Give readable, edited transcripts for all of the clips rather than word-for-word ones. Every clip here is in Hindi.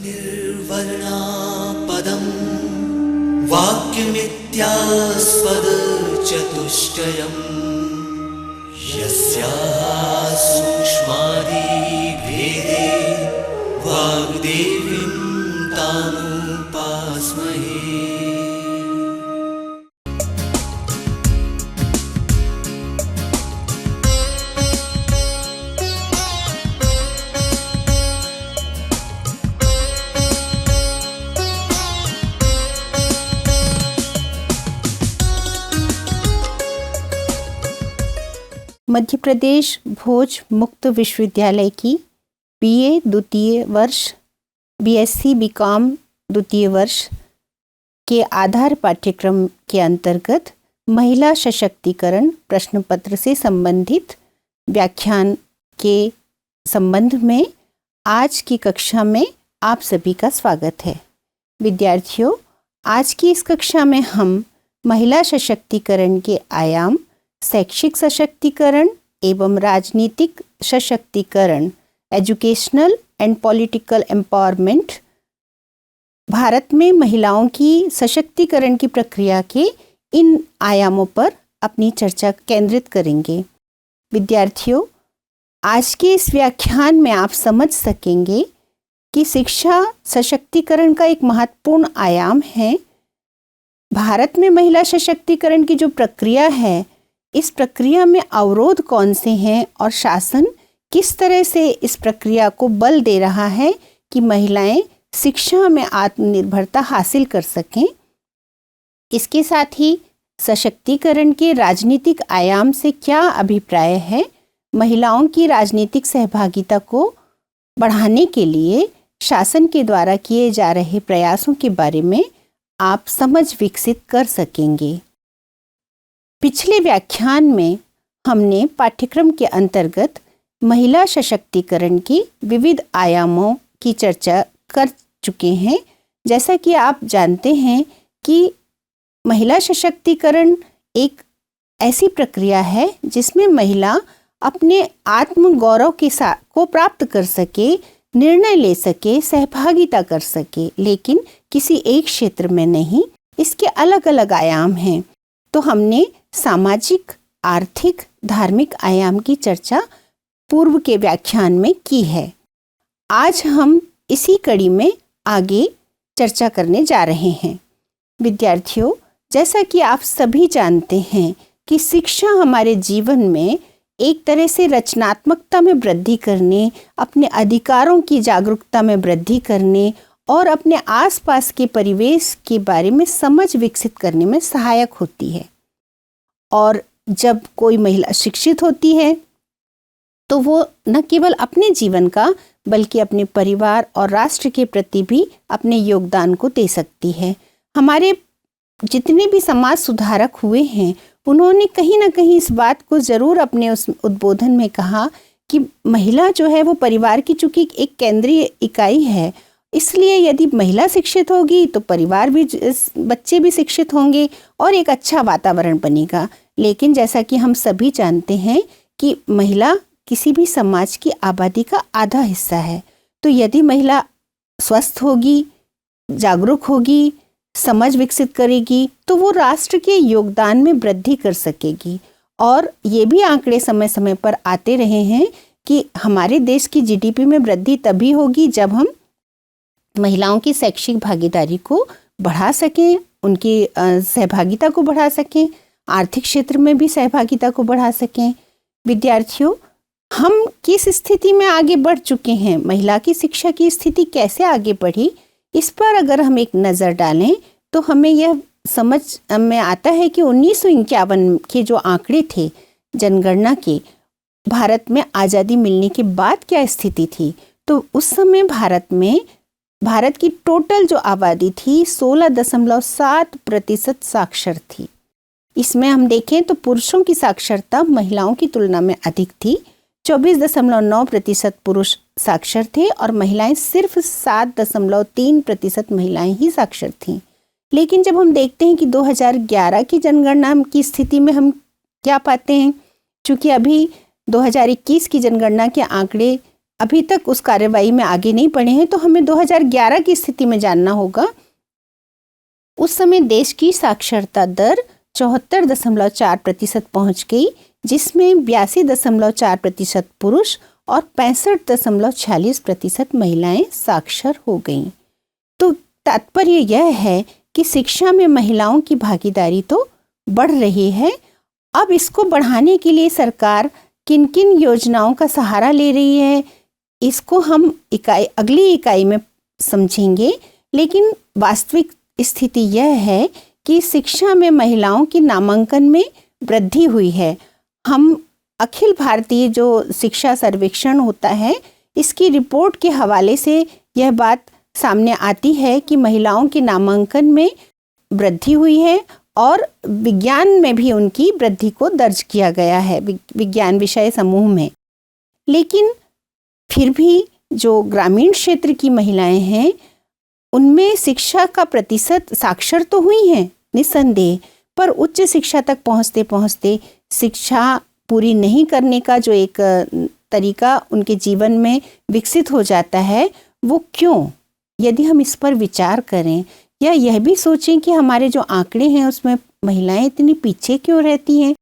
निर्वर्णा पदं वाक्यमित्यास्पदचतुष्टयम् यस्याः सूक्ष्मादिभेदे वाग्देवीं तामुपास्महे। मध्य प्रदेश भोज मुक्त विश्वविद्यालय की बीए द्वितीय वर्ष, बीएससी बीकॉम द्वितीय वर्ष के आधार पाठ्यक्रम के अंतर्गत महिला सशक्तिकरण प्रश्न पत्र से संबंधित व्याख्यान के संबंध में आज की कक्षा में आप सभी का स्वागत है। विद्यार्थियों, आज की इस कक्षा में हम महिला सशक्तिकरण के आयाम, शैक्षिक सशक्तिकरण एवं राजनीतिक सशक्तिकरण, educational and political empowerment, Bharat में महिलाओं की सशक्तिकरण की प्रक्रिया के इन आयामों पर अपनी चर्चा केंद्रित करेंगे। विद्यार्थियों, आज के इस व्याख्यान में आप समझ सकेंगे कि शिक्षा सशक्तिकरण का एक महत्वपूर्ण आयाम है। भारत में महिला सशक्तिकरण की जो प्रक्रिया है, इस प्रक्रिया में अवरोध कौन से हैं और शासन किस तरह से इस प्रक्रिया को बल दे रहा है कि महिलाएं शिक्षा में आत्मनिर्भरता हासिल कर सकें। इसके साथ ही सशक्तिकरण के राजनीतिक आयाम से क्या अभिप्राय है, महिलाओं की राजनीतिक सहभागिता को बढ़ाने के लिए शासन के द्वारा किए जा रहे प्रयासों के बारे में आप समझ विकसित कर सकेंगे। पिछले व्याख्यान में हमने पाठ्यक्रम के अंतर्गत महिला सशक्तिकरण की विविध आयामों की चर्चा कर चुके हैं। जैसा कि आप जानते हैं कि महिला सशक्तिकरण एक ऐसी प्रक्रिया है जिसमें महिला अपने आत्मगौरव के साथ को प्राप्त कर सके, निर्णय ले सके, सहभागिता कर सके, लेकिन किसी एक क्षेत्र में नहीं। इसके अलग अलग आयाम हैं। तो हमने सामाजिक, आर्थिक, धार्मिक आयाम की चर्चा पूर्व के व्याख्यान में की है। आज हम इसी कड़ी में आगे चर्चा करने जा रहे हैं। विद्यार्थियों, जैसा कि आप सभी जानते हैं कि शिक्षा हमारे जीवन में एक तरह से रचनात्मकता में वृद्धि करने, अपने अधिकारों की जागरूकता में वृद्धि करने और अपने आसपास के परिवेश के बारे में समझ विकसित करने में सहायक होती है। और जब कोई महिला शिक्षित होती है तो वो न केवल अपने जीवन का बल्कि अपने परिवार और राष्ट्र के प्रति भी अपने योगदान को दे सकती है। हमारे जितने भी समाज सुधारक हुए हैं, उन्होंने कहीं ना कहीं इस बात को ज़रूर अपने उस उद्बोधन में कहा कि महिला जो है वो परिवार की चूंकि एक केंद्रीय इकाई है, इसलिए यदि महिला शिक्षित होगी तो परिवार भी, बच्चे भी शिक्षित होंगे और एक अच्छा वातावरण बनेगा। लेकिन जैसा कि हम सभी जानते हैं कि महिला किसी भी समाज की आबादी का आधा हिस्सा है। तो यदि महिला स्वस्थ होगी, जागरूक होगी, समझ विकसित करेगी, तो वो राष्ट्र के योगदान में वृद्धि कर सकेगी। और ये भी आंकड़े समय समय पर आते रहे हैं कि हमारे देश की जीडीपी में वृद्धि तभी होगी जब हम महिलाओं की शैक्षिक भागीदारी को बढ़ा सकें, उनकी सहभागिता को बढ़ा सकें, आर्थिक क्षेत्र में भी सहभागिता को बढ़ा सकें। विद्यार्थियों, हम किस स्थिति में आगे बढ़ चुके हैं, महिला की शिक्षा की स्थिति कैसे आगे बढ़ी, इस पर अगर हम एक नज़र डालें तो हमें यह समझ में आता है कि 1951 के जो आंकड़े थे जनगणना के, भारत में आज़ादी मिलने के बाद क्या स्थिति थी। तो उस समय भारत की टोटल जो आबादी थी 16.7% साक्षर थी। इसमें हम देखें तो पुरुषों की साक्षरता महिलाओं की तुलना में अधिक थी। 24.9% पुरुष साक्षर थे और महिलाएं सिर्फ 7.3% महिलाएं ही साक्षर थीं। लेकिन जब हम देखते हैं कि 2011 की जनगणना की स्थिति में हम क्या पाते हैं, चूँकि अभी 2021 की जनगणना के आंकड़े अभी तक उस कार्यवाही में आगे नहीं बढ़े हैं, तो हमें 2011 की स्थिति में जानना होगा। उस समय देश की साक्षरता दर 74.4% पहुंच गई, जिसमें 82.4% पुरुष और 65.46% महिलाएं साक्षर हो गईं। तो तात्पर्य यह है कि शिक्षा में महिलाओं की भागीदारी तो बढ़ रही है। अब इसको बढ़ाने के लिए सरकार किन किन योजनाओं का सहारा ले रही है, इसको हम अगली इकाई में समझेंगे। लेकिन वास्तविक स्थिति यह है कि शिक्षा में महिलाओं की नामांकन में वृद्धि हुई है। हम अखिल भारतीय जो शिक्षा सर्वेक्षण होता है, इसकी रिपोर्ट के हवाले से यह बात सामने आती है कि महिलाओं के नामांकन में वृद्धि हुई है और विज्ञान में भी उनकी वृद्धि को दर्ज किया गया है, विज्ञान विषय समूह में। लेकिन फिर भी जो ग्रामीण क्षेत्र की महिलाएं हैं, उनमें शिक्षा का प्रतिशत साक्षर तो हुई है निस्संदेह, पर उच्च शिक्षा तक पहुंचते पहुंचते शिक्षा पूरी नहीं करने का जो एक तरीका उनके जीवन में विकसित हो जाता है, वो क्यों? यदि हम इस पर विचार करें या यह भी सोचें कि हमारे जो आंकड़े हैं उसमें महिलाएं इतनी पीछे क्यों रहती हैं,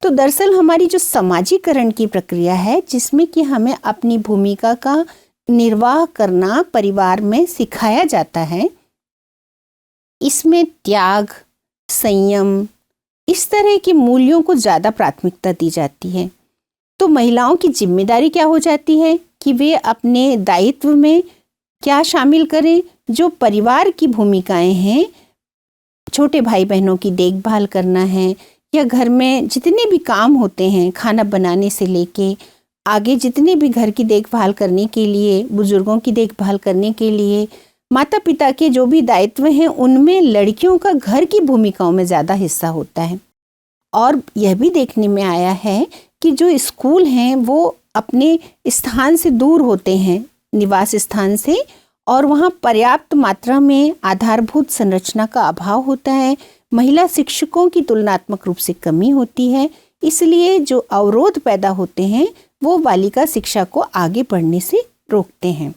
तो दरअसल हमारी जो समाजीकरण की प्रक्रिया है, जिसमें कि हमें अपनी भूमिका का निर्वाह करना परिवार में सिखाया जाता है, इसमें त्याग, संयम, इस तरह के मूल्यों को ज़्यादा प्राथमिकता दी जाती है। तो महिलाओं की जिम्मेदारी क्या हो जाती है कि वे अपने दायित्व में क्या शामिल करें, जो परिवार की भूमिकाएं हैं, छोटे भाई बहनों की देखभाल करना है, या घर में जितने भी काम होते हैं, खाना बनाने से लेके आगे जितने भी घर की देखभाल करने के लिए, बुजुर्गों की देखभाल करने के लिए, माता पिता के जो भी दायित्व हैं, उनमें लड़कियों का घर की भूमिकाओं में ज़्यादा हिस्सा होता है। और यह भी देखने में आया है कि जो स्कूल हैं वो अपने स्थान से दूर होते हैं, निवास स्थान से, और वहाँ पर्याप्त मात्रा में आधारभूत संरचना का अभाव होता है। महिला शिक्षकों की तुलनात्मक रूप से कमी होती है, इसलिए जो अवरोध पैदा होते हैं वो बालिका शिक्षा को आगे बढ़ने से रोकते हैं।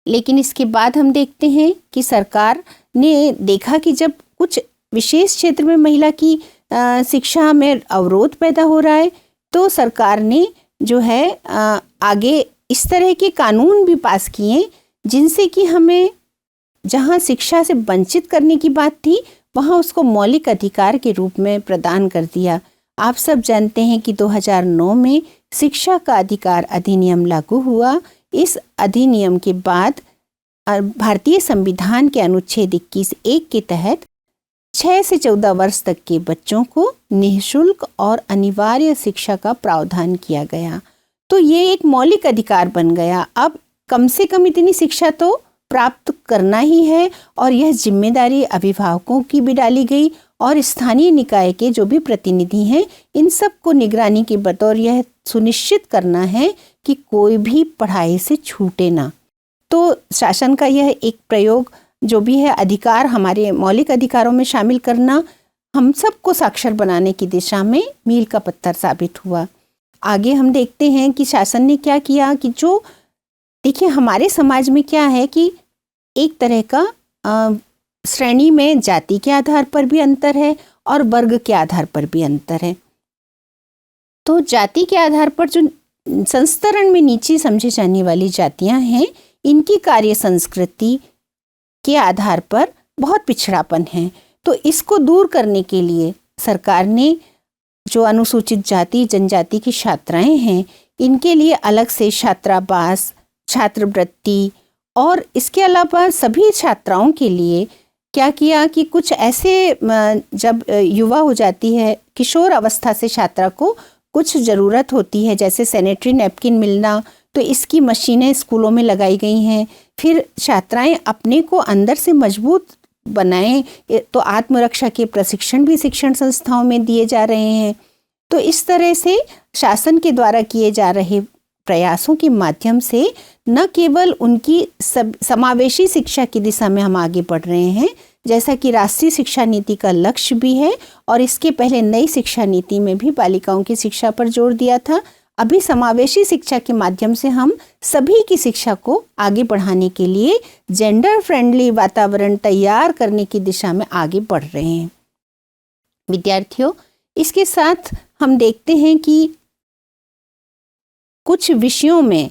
लेकिन इसके बाद हम देखते हैं कि सरकार ने देखा कि जब कुछ विशेष क्षेत्र में महिला की शिक्षा में अवरोध पैदा हो रहा है, तो सरकार ने जो है आगे इस तरह के कानून भी पास किए, जिनसे कि हमें जहाँ शिक्षा से वंचित करने की बात थी, वहाँ उसको मौलिक अधिकार के रूप में प्रदान कर दिया। आप सब जानते हैं कि 2009 में शिक्षा का अधिकार अधिनियम लागू हुआ। इस अधिनियम के बाद भारतीय संविधान के अनुच्छेद 21(1) के तहत 6 से 14 वर्ष तक के बच्चों को निःशुल्क और अनिवार्य शिक्षा का प्रावधान किया गया। तो ये एक मौलिक अधिकार बन गया। अब कम से कम इतनी शिक्षा तो प्राप्त करना ही है, और यह जिम्मेदारी अभिभावकों की भी डाली गई और स्थानीय निकाय के जो भी प्रतिनिधि हैं, इन सब को निगरानी के बतौर यह सुनिश्चित करना है कि कोई भी पढ़ाई से छूटे ना। तो शासन का यह एक प्रयोग जो भी है, अधिकार हमारे मौलिक अधिकारों में शामिल करना, हम सबको साक्षर बनाने की दिशा में मील का पत्थर साबित हुआ। आगे हम देखते हैं कि शासन ने क्या किया कि जो देखिए हमारे समाज में क्या है कि एक तरह का श्रेणी में जाति के आधार पर भी अंतर है और वर्ग के आधार पर भी अंतर है। तो जाति के आधार पर जो संस्तरण में नीचे समझी जाने वाली जातियां हैं, इनकी कार्य संस्कृति के आधार पर बहुत पिछड़ापन है। तो इसको दूर करने के लिए सरकार ने जो अनुसूचित जाति जनजाति की छात्राएं हैं, इनके लिए अलग से छात्रावास, छात्रवृत्ति, और इसके अलावा सभी छात्राओं के लिए क्या किया कि कुछ ऐसे जब युवा हो जाती है, किशोर अवस्था से छात्रा को कुछ ज़रूरत होती है, जैसे सैनिटरी नैपकिन मिलना, तो इसकी मशीनें स्कूलों में लगाई गई हैं। फिर छात्राएं अपने को अंदर से मजबूत बनाएं, तो आत्मरक्षा के प्रशिक्षण भी शिक्षण संस्थाओं में दिए जा रहे हैं। तो इस तरह से शासन के द्वारा किए जा रहे प्रयासों के माध्यम से न केवल उनकी समावेशी शिक्षा की दिशा में हम आगे बढ़ रहे हैं, जैसा कि राष्ट्रीय शिक्षा नीति का लक्ष्य भी है, और इसके पहले नई शिक्षा नीति में भी बालिकाओं की शिक्षा पर जोर दिया था। अभी समावेशी शिक्षा के माध्यम से हम सभी की शिक्षा को आगे बढ़ाने के लिए जेंडर फ्रेंडली वातावरण तैयार करने की दिशा में आगे बढ़ रहे हैं। विद्यार्थियों, इसके साथ हम देखते हैं कि कुछ विषयों में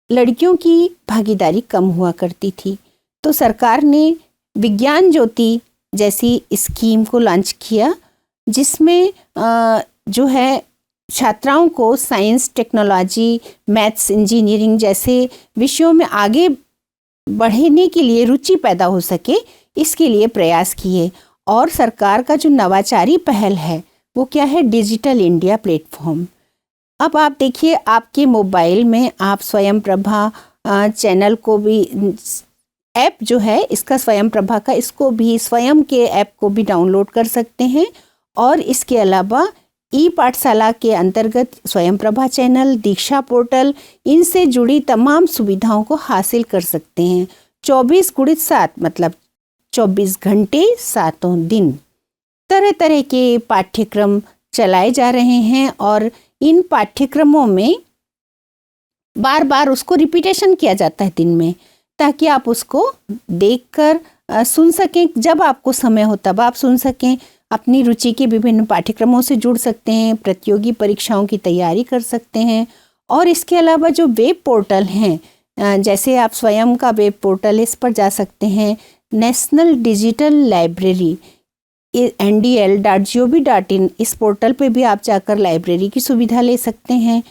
लड़कियों की भागीदारी कम हुआ करती थी, तो सरकार ने विज्ञान ज्योति जैसी स्कीम को लॉन्च किया, जिसमें जो है छात्राओं को साइंस, टेक्नोलॉजी, मैथ्स, इंजीनियरिंग जैसे विषयों में आगे बढ़ने के लिए रुचि पैदा हो सके, इसके लिए प्रयास किए। और सरकार का जो नवाचारी पहल है वो क्या है? Digital India platform. अब आप देखिए, आपके मोबाइल में आप स्वयं प्रभा चैनल को भी, ऐप जो है इसका स्वयं प्रभा का, इसको भी स्वयं के ऐप को भी डाउनलोड कर सकते हैं। और इसके अलावा ई पाठशाला के अंतर्गत स्वयं प्रभा चैनल, दीक्षा पोर्टल, इनसे जुड़ी तमाम सुविधाओं को हासिल कर सकते हैं। 24x7 मतलब 24 घंटे 7 दिन तरह तरह के पाठ्यक्रम चलाए जा रहे हैं और इन पाठ्यक्रमों में बार बार उसको रिपीटेशन किया जाता है दिन में, ताकि आप उसको देखकर सुन सकें। जब आपको समय हो तब आप सुन सकें, अपनी रुचि के विभिन्न पाठ्यक्रमों से जुड़ सकते हैं, प्रतियोगी परीक्षाओं की तैयारी कर सकते हैं। और इसके अलावा जो वेब पोर्टल हैं, जैसे आप स्वयं का वेब पोर्टल, इस पर जा सकते हैं। नेशनल डिजिटल लाइब्रेरी ndl.gov.in, इस पोर्टल पे भी आप जाकर लाइब्रेरी की सुविधा ले सकते हैं।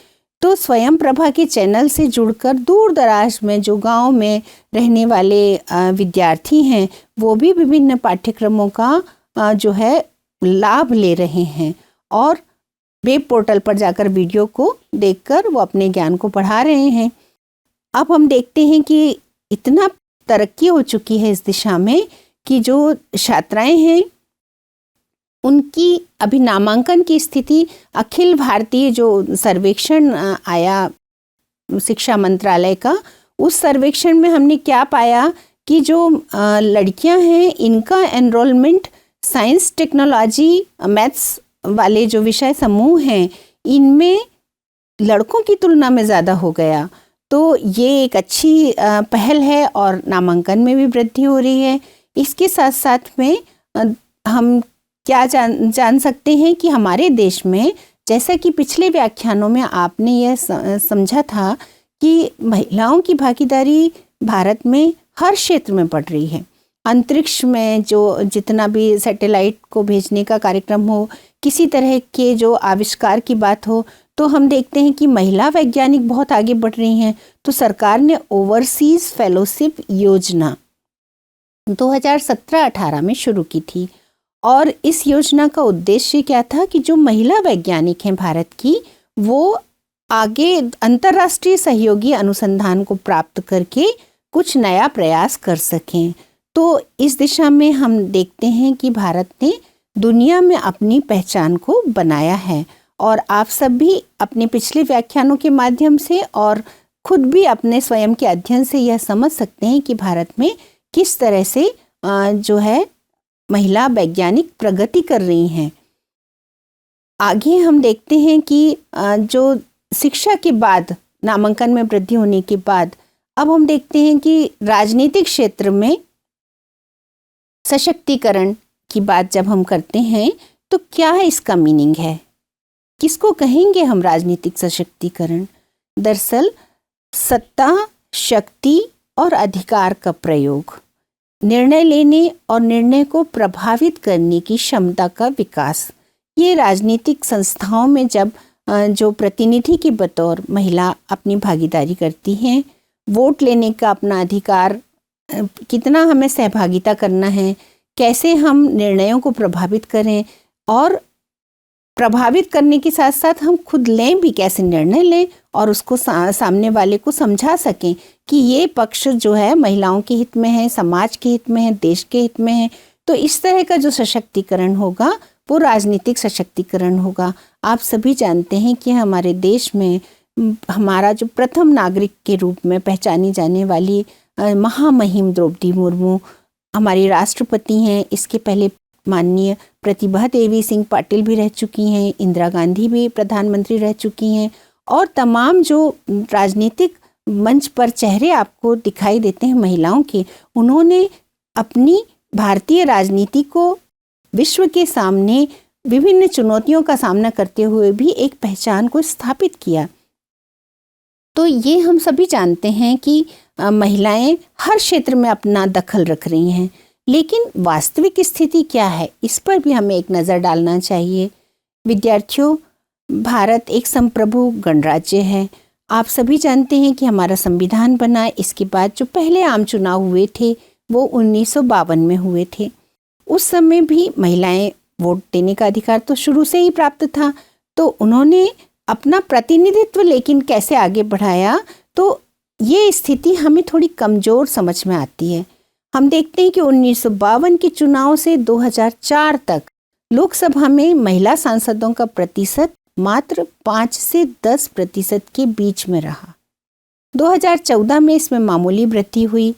तो स्वयं प्रभा के चैनल से जुड़कर दूर दराज में जो गांव में रहने वाले विद्यार्थी हैं, वो भी विभिन्न पाठ्यक्रमों का जो है लाभ ले रहे हैं और वेब पोर्टल पर जाकर वीडियो को देखकर वो अपने ज्ञान को बढ़ा रहे हैं। अब हम देखते हैं कि इतना तरक्की हो चुकी है इस दिशा में कि जो छात्राएं हैं उनकी अभी नामांकन की स्थिति, अखिल भारतीय जो सर्वेक्षण आया शिक्षा मंत्रालय का, उस सर्वेक्षण में हमने क्या पाया कि जो लड़कियां हैं इनका एनरोलमेंट साइंस, टेक्नोलॉजी, मैथ्स वाले जो विषय समूह हैं इनमें लड़कों की तुलना में ज़्यादा हो गया। तो ये एक अच्छी पहल है और नामांकन में भी वृद्धि हो रही है। इसके साथ साथ में हम क्या जान सकते हैं कि हमारे देश में, जैसा कि पिछले व्याख्यानों में आपने यह समझा था कि महिलाओं की भागीदारी भारत में हर क्षेत्र में बढ़ रही है। अंतरिक्ष में जो जितना भी सैटेलाइट को भेजने का कार्यक्रम हो, किसी तरह के जो आविष्कार की बात हो, तो हम देखते हैं कि महिला वैज्ञानिक बहुत आगे बढ़ रही हैं। तो सरकार ने ओवरसीज फेलोशिप योजना 2017-18 में शुरू की थी और इस योजना का उद्देश्य क्या था कि जो महिला वैज्ञानिक हैं भारत की, वो आगे अंतर्राष्ट्रीय सहयोगी अनुसंधान को प्राप्त करके कुछ नया प्रयास कर सकें। तो इस दिशा में हम देखते हैं कि भारत ने दुनिया में अपनी पहचान को बनाया है और आप सब भी अपने पिछले व्याख्यानों के माध्यम से और खुद भी अपने स्वयं के अध्ययन से यह समझ सकते हैं कि भारत में किस तरह से जो है महिला वैज्ञानिक प्रगति कर रही हैं। आगे हम देखते हैं कि जो शिक्षा के बाद, नामांकन में वृद्धि होने के बाद, अब हम देखते हैं कि राजनीतिक क्षेत्र में सशक्तिकरण की बात जब हम करते हैं तो क्या है इसका मीनिंग है, किसको कहेंगे हम राजनीतिक सशक्तिकरण? दरअसल सत्ता, शक्ति और अधिकार का प्रयोग, निर्णय लेने और निर्णय को प्रभावित करने की क्षमता का विकास। ये राजनीतिक संस्थाओं में जब जो प्रतिनिधि के बतौर महिला अपनी भागीदारी करती हैं, वोट लेने का अपना अधिकार, कितना हमें सहभागिता करना है, कैसे हम निर्णयों को प्रभावित करें और प्रभावित करने के साथ साथ हम खुद लें भी, कैसे निर्णय लें और उसको सामने वाले को समझा सकें कि ये पक्ष जो है महिलाओं के हित में है, समाज के हित में है, देश के हित में है। तो इस तरह का जो सशक्तिकरण होगा वो राजनीतिक सशक्तिकरण होगा। आप सभी जानते हैं कि हमारे देश में हमारा जो प्रथम नागरिक के रूप में पहचानी जाने वाली महामहिम द्रौपदी मुर्मू हमारी राष्ट्रपति हैं। इसके पहले माननीय प्रतिभा देवी सिंह पाटिल भी रह चुकी हैं, इंदिरा गांधी भी प्रधानमंत्री रह चुकी हैं और तमाम जो राजनीतिक मंच पर चेहरे आपको दिखाई देते हैं महिलाओं के, उन्होंने अपनी भारतीय राजनीति को विश्व के सामने विभिन्न चुनौतियों का सामना करते हुए भी एक पहचान को स्थापित किया। तो ये हम सभी जानते हैं कि महिलाएं हर क्षेत्र में अपना दखल रख रही हैं, लेकिन वास्तविक स्थिति क्या है इस पर भी हमें एक नज़र डालना चाहिए। विद्यार्थियों, भारत एक संप्रभु गणराज्य है। आप सभी जानते हैं कि हमारा संविधान बना, इसके बाद जो पहले आम चुनाव हुए थे वो 1952 में हुए थे। उस समय भी महिलाएं वोट देने का अधिकार तो शुरू से ही प्राप्त था, तो उन्होंने अपना प्रतिनिधित्व लेकिन कैसे आगे बढ़ाया, तो ये स्थिति हमें थोड़ी कमज़ोर समझ में आती है। हम देखते हैं कि 1952 के चुनाव से 2004 तक लोकसभा में महिला सांसदों का प्रतिशत मात्र 5 से 10% के बीच में रहा। 2014 में इसमें मामूली वृद्धि हुई,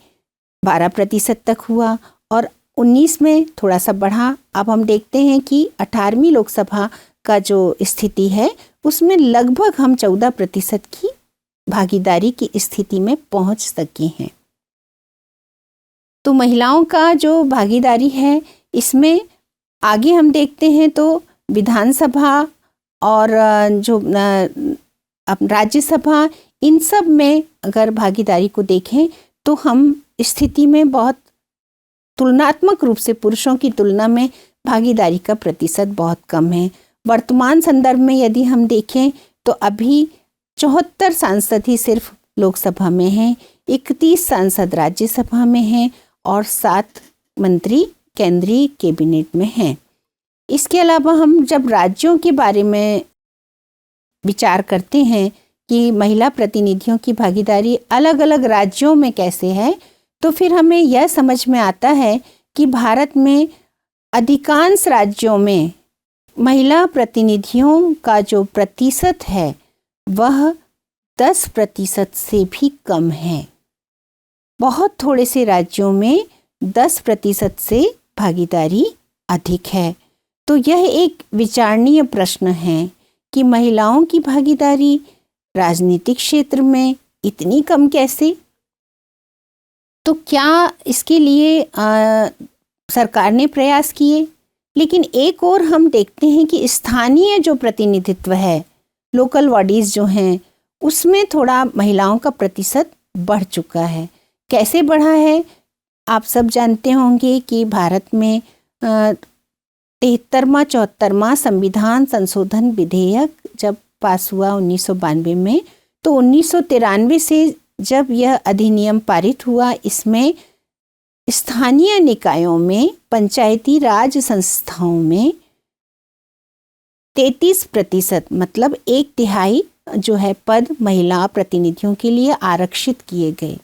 12% तक हुआ और 19 में थोड़ा सा बढ़ा। अब हम देखते हैं कि 18वीं लोकसभा का जो स्थिति है उसमें लगभग हम 14% की भागीदारी की स्थिति में पहुंच सके हैं। तो महिलाओं का जो भागीदारी है इसमें आगे हम देखते हैं तो विधानसभा और जो राज्यसभा, इन सब में अगर भागीदारी को देखें तो हम स्थिति में बहुत तुलनात्मक रूप से पुरुषों की तुलना में भागीदारी का प्रतिशत बहुत कम है। वर्तमान संदर्भ में यदि हम देखें तो अभी 74 सांसद ही सिर्फ लोकसभा में हैं, 31 सांसद राज्यसभा में हैं और 7 मंत्री केंद्रीय कैबिनेट में हैं। इसके अलावा हम जब राज्यों के बारे में विचार करते हैं कि महिला प्रतिनिधियों की भागीदारी अलग अलग राज्यों में कैसे है, तो फिर हमें यह समझ में आता है कि भारत में अधिकांश राज्यों में महिला प्रतिनिधियों का जो प्रतिशत है वह 10% से भी कम है। बहुत थोड़े से राज्यों में 10% से भागीदारी अधिक है। तो यह एक विचारणीय प्रश्न है कि महिलाओं की भागीदारी राजनीतिक क्षेत्र में इतनी कम कैसे? तो क्या इसके लिए सरकार ने प्रयास किए? लेकिन एक और हम देखते हैं कि स्थानीय जो प्रतिनिधित्व है, लोकल बॉडीज़ जो हैं, उसमें थोड़ा महिलाओं का प्रतिशत बढ़ चुका है। कैसे बढ़ा है? आप सब जानते होंगे कि भारत में 73वां संविधान संशोधन विधेयक जब पास हुआ 1992 में, तो 1993 से जब यह अधिनियम पारित हुआ, इसमें स्थानीय निकायों में, पंचायती राज संस्थाओं में 33% मतलब 1/3 जो है पद महिला प्रतिनिधियों के लिए आरक्षित किए गए।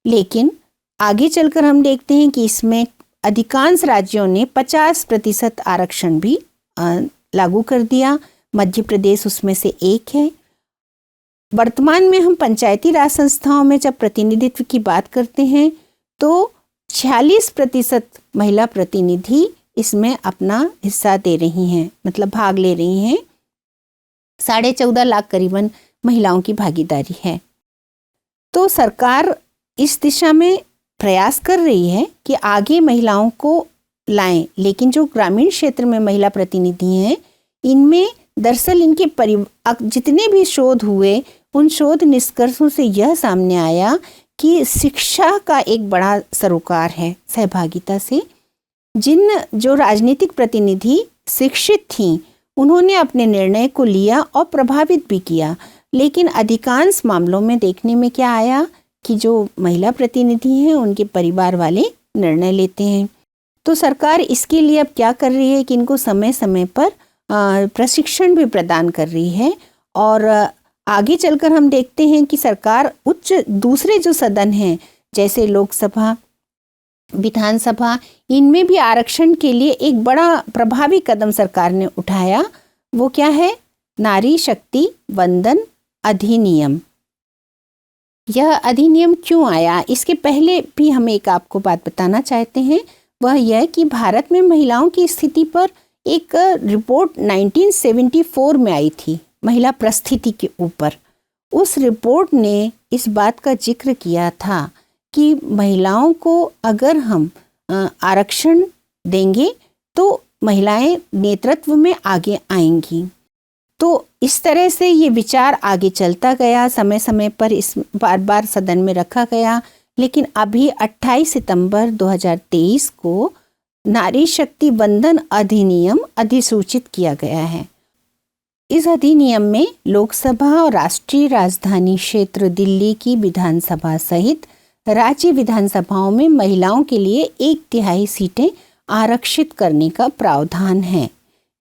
लेकिन आगे चलकर हम देखते हैं कि इसमें अधिकांश राज्यों ने 50% आरक्षण भी लागू कर दिया। मध्य प्रदेश उसमें से एक है। वर्तमान में हम पंचायती राज संस्थाओं में जब प्रतिनिधित्व की बात करते हैं तो 46% महिला प्रतिनिधि इसमें अपना हिस्सा दे रही हैं, मतलब भाग ले रही हैं। 14.5 लाख करीबन महिलाओं की भागीदारी है। तो सरकार इस दिशा में प्रयास कर रही है कि आगे महिलाओं को लाएं, लेकिन जो ग्रामीण क्षेत्र में महिला प्रतिनिधि हैं, इनमें दरअसल इनके जितने भी शोध हुए, उन शोध निष्कर्षों से यह सामने आया कि शिक्षा का एक बड़ा सरोकार है सहभागिता से। जो राजनीतिक प्रतिनिधि शिक्षित थीं, उन्होंने अपने निर्णय को लिया और प्रभावित भी किया। लेकिन अधिकांश मामलों में देखने में क्या आया कि जो महिला प्रतिनिधि हैं उनके परिवार वाले निर्णय लेते हैं। तो सरकार इसके लिए अब क्या कर रही है कि इनको समय समय पर प्रशिक्षण भी प्रदान कर रही है। और आगे चलकर हम देखते हैं कि सरकार दूसरे जो सदन हैं जैसे लोकसभा, विधानसभा, इनमें भी आरक्षण के लिए एक बड़ा प्रभावी कदम सरकार ने उठाया। वो क्या है? नारी शक्ति वंदन अधिनियम। यह अधिनियम क्यों आया? इसके पहले भी हम एक आपको बात बताना चाहते हैं। वह यह कि भारत में महिलाओं की स्थिति पर एक रिपोर्ट 1974 में आई थी। महिला परिस्थिति के ऊपर। उस रिपोर्ट ने इस बात का जिक्र किया था कि महिलाओं को अगर हम आरक्षण देंगे तो महिलाएं नेतृत्व में आगे आएंगी। तो इस तरह से ये विचार आगे चलता गया, समय समय पर इस बार बार सदन में रखा गया। लेकिन अभी 28 सितंबर 2023 को नारी शक्ति वंदन अधिनियम अधिसूचित किया गया है। इस अधिनियम में लोकसभा और राष्ट्रीय राजधानी क्षेत्र दिल्ली की विधानसभा सहित राज्य विधानसभाओं में महिलाओं के लिए 1/3 सीटें आरक्षित करने का प्रावधान है।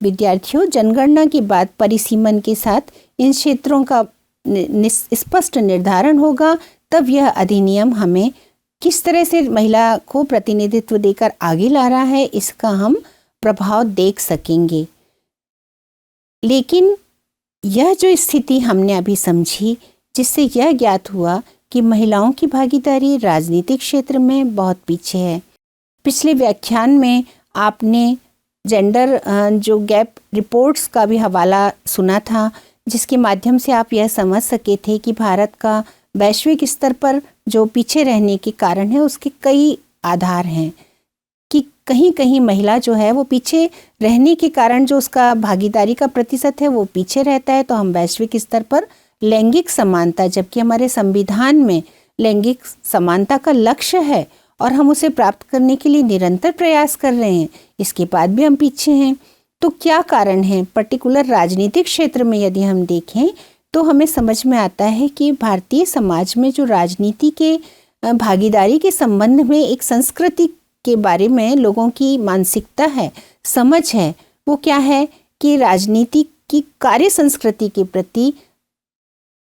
विद्यार्थियों, जनगणना के बाद परिसीमन के साथ इन क्षेत्रों का स्पष्ट निर्धारण होगा, तब यह अधिनियम हमें किस तरह से महिला को प्रतिनिधित्व देकर आगे ला रहा है इसका हम प्रभाव देख सकेंगे। लेकिन यह जो स्थिति हमने अभी समझी, जिससे यह ज्ञात हुआ कि महिलाओं की भागीदारी राजनीतिक क्षेत्र में बहुत पीछे है। पिछले व्याख्यान में आपने जेंडर जो गैप रिपोर्ट्स का भी हवाला सुना था, जिसके माध्यम से आप यह समझ सके थे कि भारत का वैश्विक स्तर पर जो पीछे रहने के कारण है उसके कई आधार हैं कि कहीं कहीं महिला जो है वो पीछे रहने के कारण जो उसका भागीदारी का प्रतिशत है वो पीछे रहता है। तो हम वैश्विक स्तर पर लैंगिक समानता, जबकि हमारे संविधान में लैंगिक समानता का लक्ष्य है और हम उसे प्राप्त करने के लिए निरंतर प्रयास कर रहे हैं, इसके बाद भी हम पीछे हैं। तो क्या कारण है? पर्टिकुलर राजनीतिक क्षेत्र में यदि हम देखें तो हमें समझ में आता है कि भारतीय समाज में जो राजनीति के भागीदारी के संबंध में एक संस्कृति के बारे में लोगों की मानसिकता है, समझ है, वो क्या है कि राजनीति की कार्य संस्कृति के प्रति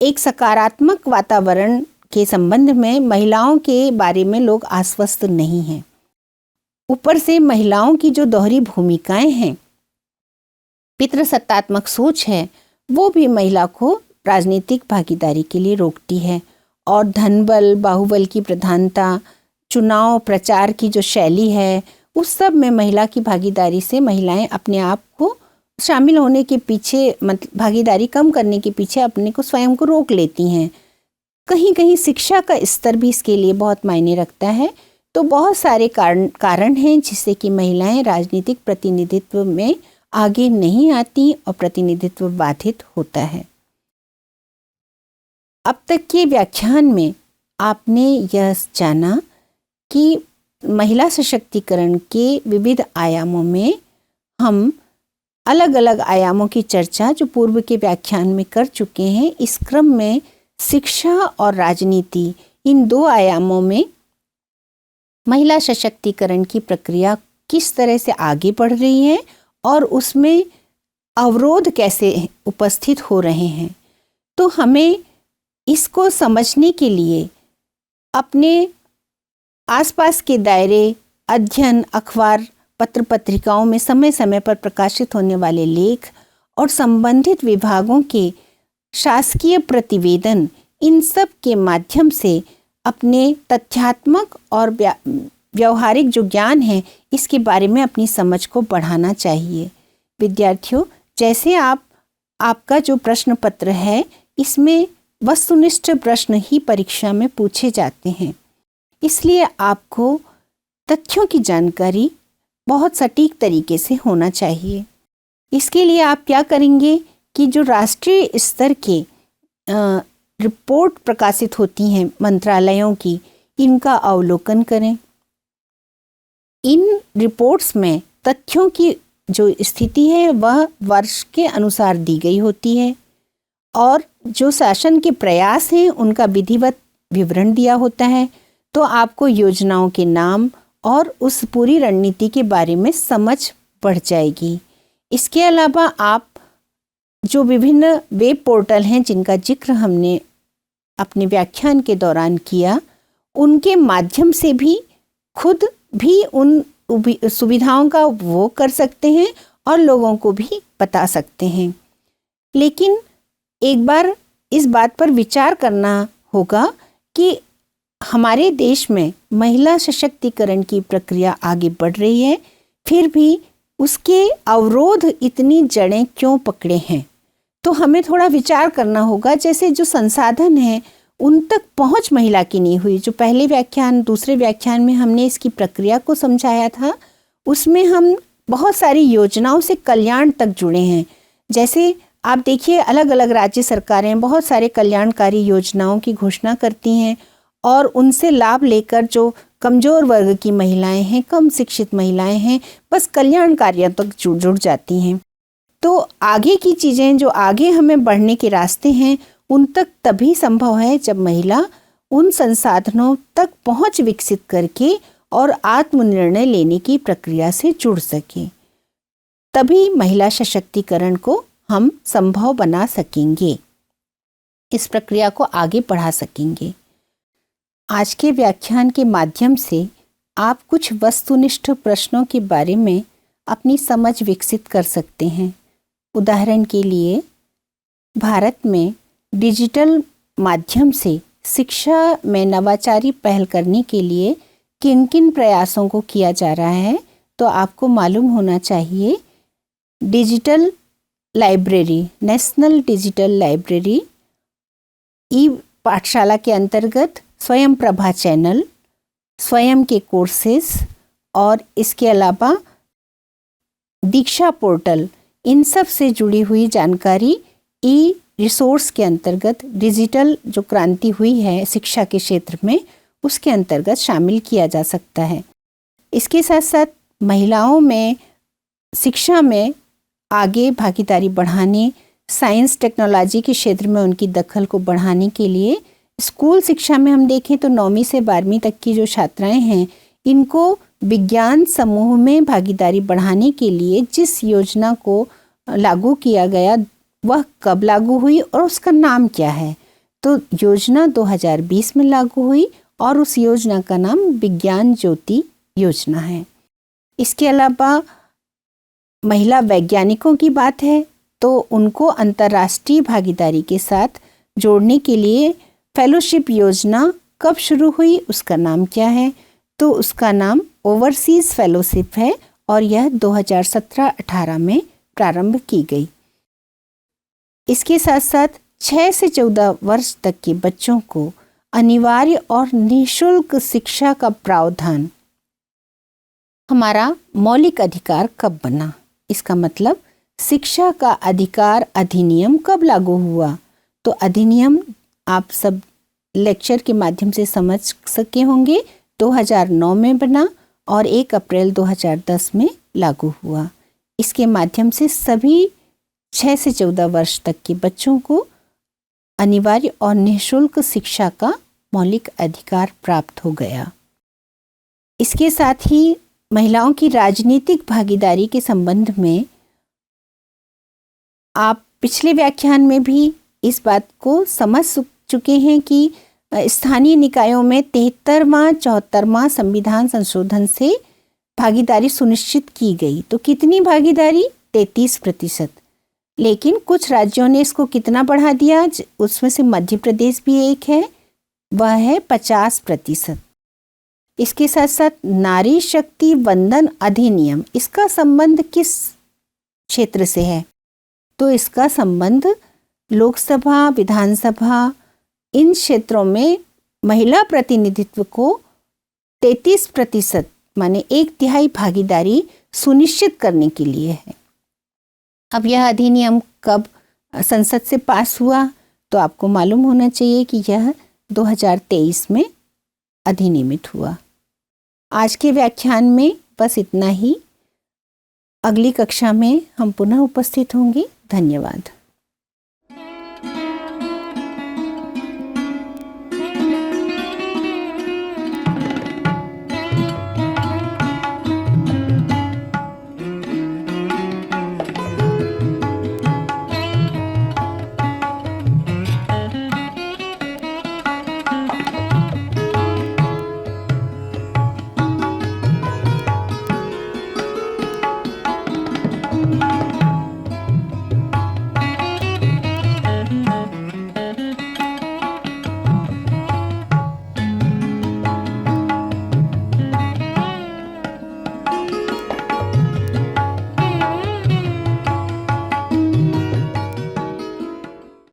एक सकारात्मक वातावरण के संबंध में महिलाओं के बारे में लोग आश्वस्त नहीं हैं। ऊपर से महिलाओं की जो दोहरी भूमिकाएं हैं, पितृसत्तात्मक सोच है, वो भी महिला को राजनीतिक भागीदारी के लिए रोकती है। और धनबल, बाहुबल की प्रधानता, चुनाव प्रचार की जो शैली है, उस सब में महिला की भागीदारी से महिलाएं अपने आप को शामिल होने के पीछे, मतलब भागीदारी कम करने के पीछे अपने को स्वयं को रोक लेती हैं। कहीं कहीं शिक्षा का स्तर भी इसके लिए बहुत मायने रखता है। तो बहुत सारे कारण हैं जिससे कि महिलाएं राजनीतिक प्रतिनिधित्व में आगे नहीं आती और प्रतिनिधित्व बाधित होता है। अब तक के व्याख्यान में आपने यह जाना कि महिला सशक्तिकरण के विविध आयामों में हम अलग अलग आयामों की चर्चा जो पूर्व के व्याख्यान में कर चुके हैं। इस क्रम में शिक्षा और राजनीति, इन 2 आयामों में महिला सशक्तिकरण की प्रक्रिया किस तरह से आगे बढ़ रही है और उसमें अवरोध कैसे उपस्थित हो रहे हैं। तो हमें इसको समझने के लिए अपने आसपास के दायरे, अध्ययन, अखबार, पत्र पत्रिकाओं में समय समय पर प्रकाशित होने वाले लेख और संबंधित विभागों के शासकीय प्रतिवेदन, इन सब के माध्यम से अपने तथ्यात्मक और व्यवहारिक जो ज्ञान है इसके बारे में अपनी समझ को बढ़ाना चाहिए। विद्यार्थियों, जैसे आपका जो प्रश्न पत्र है इसमें वस्तुनिष्ठ प्रश्न ही परीक्षा में पूछे जाते हैं, इसलिए आपको तथ्यों की जानकारी बहुत सटीक तरीके से होना चाहिए। इसके लिए आप क्या करेंगे कि जो राष्ट्रीय स्तर के रिपोर्ट प्रकाशित होती हैं मंत्रालयों की, इनका अवलोकन करें। इन रिपोर्ट्स में तथ्यों की जो स्थिति है वह वर्ष के अनुसार दी गई होती है और जो शासन के प्रयास हैं उनका विधिवत विवरण दिया होता है। तो आपको योजनाओं के नाम और उस पूरी रणनीति के बारे में समझ बढ़ जाएगी। इसके अलावा आप जो विभिन्न वेब पोर्टल हैं जिनका जिक्र हमने अपने व्याख्यान के दौरान किया, उनके माध्यम से भी खुद भी उन सुविधाओं का उपभोग कर सकते हैं और लोगों को भी बता सकते हैं। लेकिन एक बार इस बात पर विचार करना होगा कि हमारे देश में महिला सशक्तिकरण की प्रक्रिया आगे बढ़ रही है, फिर भी उसके अवरोध इतनी जड़ें क्यों पकड़े हैं। तो हमें थोड़ा विचार करना होगा। जैसे जो संसाधन हैं उन तक पहुंच महिला की नहीं हुई। जो पहले व्याख्यान, दूसरे व्याख्यान में हमने इसकी प्रक्रिया को समझाया था, उसमें हम बहुत सारी योजनाओं से कल्याण तक जुड़े हैं। जैसे आप देखिए, अलग अलग राज्य सरकारें बहुत सारे कल्याणकारी योजनाओं की घोषणा करती हैं और उनसे लाभ लेकर जो कमज़ोर वर्ग की महिलाएं हैं, कम शिक्षित महिलाएं हैं, बस कल्याण कार्यों तक जुड़ जाती हैं। तो आगे की चीज़ें, जो आगे हमें बढ़ने के रास्ते हैं, उन तक तभी संभव है जब महिला उन संसाधनों तक पहुंच विकसित करके और आत्मनिर्णय लेने की प्रक्रिया से जुड़ सके। तभी महिला सशक्तिकरण को हम संभव बना सकेंगे, इस प्रक्रिया को आगे बढ़ा सकेंगे। आज के व्याख्यान के माध्यम से आप कुछ वस्तुनिष्ठ प्रश्नों के बारे में अपनी समझ विकसित कर सकते हैं। उदाहरण के लिए, भारत में डिजिटल माध्यम से शिक्षा में नवाचारी पहल करने के लिए किन किन प्रयासों को किया जा रहा है, तो आपको मालूम होना चाहिए। Digital library, national digital library, e Pathshala के अंतर्गत स्वयं प्रभा चैनल, स्वयं के कोर्सेस और इसके अलावा दीक्षा पोर्टल, इन सब से जुड़ी हुई जानकारी ई रिसोर्स के अंतर्गत डिजिटल जो क्रांति हुई है शिक्षा के क्षेत्र में, उसके अंतर्गत शामिल किया जा सकता है। इसके साथ साथ महिलाओं में शिक्षा में आगे भागीदारी बढ़ाने, साइंस टेक्नोलॉजी के क्षेत्र में उनकी दखल को बढ़ाने के लिए स्कूल शिक्षा में हम देखें तो 9वीं से 12वीं तक की जो छात्राएं हैं, इनको विज्ञान समूह में भागीदारी बढ़ाने के लिए जिस योजना को लागू किया गया, वह कब लागू हुई और उसका नाम क्या है? तो योजना 2020 में लागू हुई और उस योजना का नाम विज्ञान ज्योति योजना है। इसके अलावा महिला वैज्ञानिकों की बात है तो उनको अंतर्राष्ट्रीय भागीदारी के साथ जोड़ने के लिए फेलोशिप योजना कब शुरू हुई, उसका नाम क्या है? तो उसका नाम ओवरसीज फेलोशिप है और यह 2017-18 में प्रारंभ की गई। इसके साथ साथ 6 से 14 वर्ष तक के बच्चों को अनिवार्य और निःशुल्क शिक्षा का प्रावधान हमारा मौलिक अधिकार कब बना? इसका मतलब शिक्षा का अधिकार अधिनियम कब लागू हुआ? तो अधिनियम आप सब लेक्चर के माध्यम से समझ सके होंगे, 2009 में बना और 1 अप्रैल 2010 में लागू हुआ। इसके माध्यम से सभी 6 से 14 वर्ष तक के बच्चों को अनिवार्य और निःशुल्क शिक्षा का मौलिक अधिकार प्राप्त हो गया। इसके साथ ही महिलाओं की राजनीतिक भागीदारी के संबंध में आप पिछले व्याख्यान में भी इस बात को समझ चुके हैं कि स्थानीय निकायों में 73वां 74वां संविधान संशोधन से भागीदारी सुनिश्चित की गई। तो कितनी भागीदारी? 33%। लेकिन कुछ राज्यों ने इसको कितना बढ़ा दिया, उसमें से मध्य प्रदेश भी एक है, वह है 50%। इसके साथ साथ नारी शक्ति वंदन अधिनियम, इसका संबंध किस क्षेत्र से है? तो इसका संबंध लोकसभा, विधानसभा, इन क्षेत्रों में महिला प्रतिनिधित्व को 33% माने 1/3 भागीदारी सुनिश्चित करने के लिए है। अब यह अधिनियम कब संसद से पास हुआ? तो आपको मालूम होना चाहिए कि यह 2023 में अधिनियमित हुआ। आज के व्याख्यान में बस इतना ही। अगली कक्षा में हम पुनः उपस्थित होंगे। धन्यवाद।